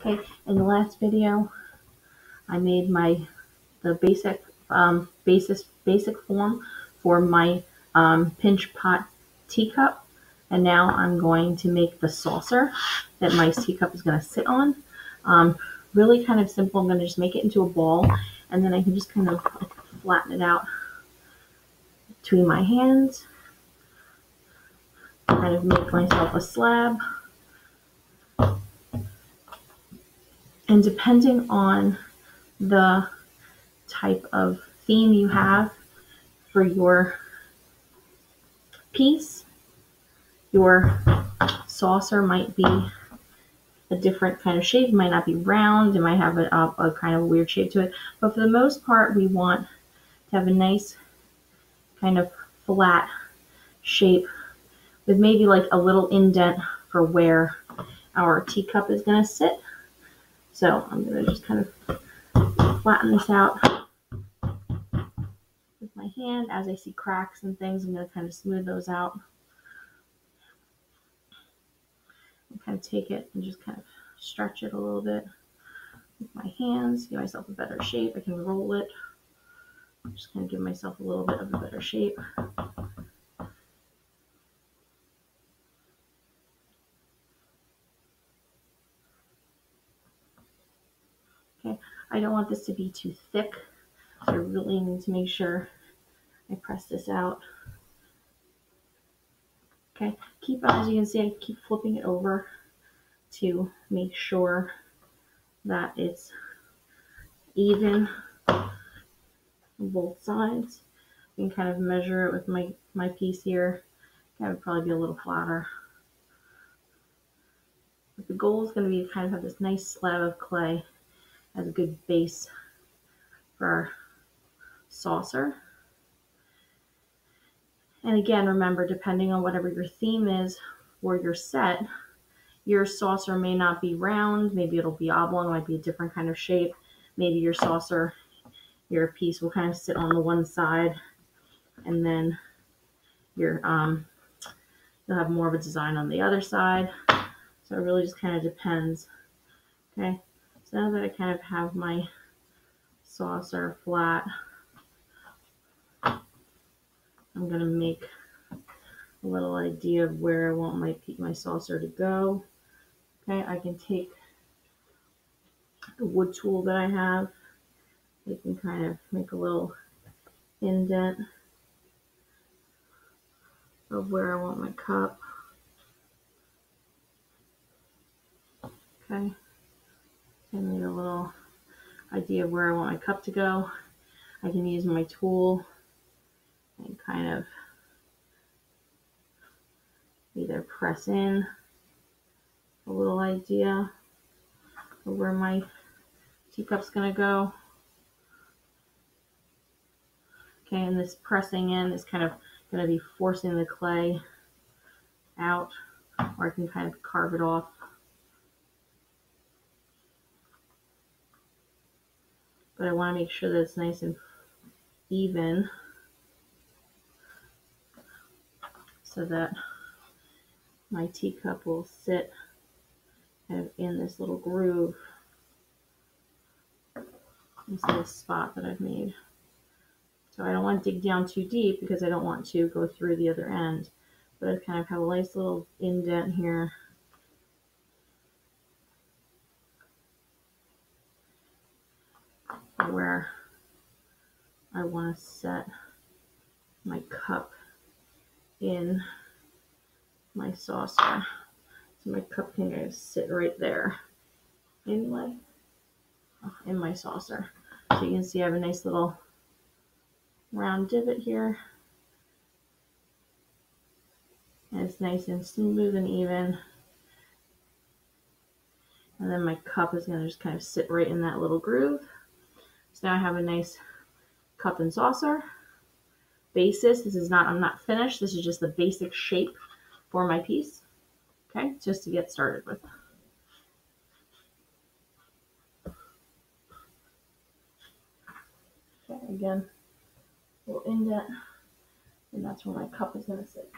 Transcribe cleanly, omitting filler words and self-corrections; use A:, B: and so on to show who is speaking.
A: Okay, in the last video, I made the basic form for my pinch pot teacup, and now I'm going to make the saucer that my teacup is going to sit on. Really kind of simple. I'm going to just make it into a ball, and then I can just kind of flatten it out between my hands, kind of make myself a slab. And depending on the type of theme you have for your piece, your saucer might be a different kind of shape. It might not be round. It might have a kind of weird shape to it. But for the most part, we want to have a nice kind of flat shape with maybe like a little indent for where our teacup is going to sit. So I'm going to just kind of flatten this out with my hand. As I see cracks and things, I'm going to kind of smooth those out. And kind of take it and just kind of stretch it a little bit with my hands, give myself a better shape. I can roll it. I'm just going to give myself a little bit of a better shape. Okay, I don't want this to be too thick, so I really need to make sure I press this out. Okay, as you can see, I keep flipping it over to make sure that it's even on both sides. You can kind of measure it with my piece here. That would probably be a little flatter. But the goal is going to be to kind of have this nice slab of clay as a good base for our saucer. And again, remember, depending on whatever your theme is for your set, your saucer may not be round. Maybe it'll be oblong. It might be a different kind of shape. Maybe your saucer, your piece will kind of sit on the one side, and then you'll have more of a design on the other side. So it really just kind of depends. Okay, so now that I kind of have my saucer flat, I'm going to make a little idea of where I want my saucer to go. Okay, I can take the wood tool that I have. I can kind of make a little indent of where I want my cup. Okay, I made a little idea of where I want my cup to go. I can use my tool and kind of either press in a little idea of where my teacup's going to go. Okay, and this pressing in is kind of going to be forcing the clay out, or I can kind of carve it off. But I want to make sure that it's nice and even so that my teacup will sit kind of in this little groove, this little spot that I've made. So I don't want to dig down too deep because I don't want to go through the other end, but I kind of have a nice little indent here. Where I want to set my cup in my saucer. So my cup can just sit right there in my saucer. So you can see I have a nice little round divot here. And it's nice and smooth and even. And then my cup is going to just kind of sit right in that little groove. So now I have a nice cup and saucer basis. I'm not finished. This is just the basic shape for my piece. Okay, just to get started with. Okay, again, a little indent, and that's where my cup is going to sit.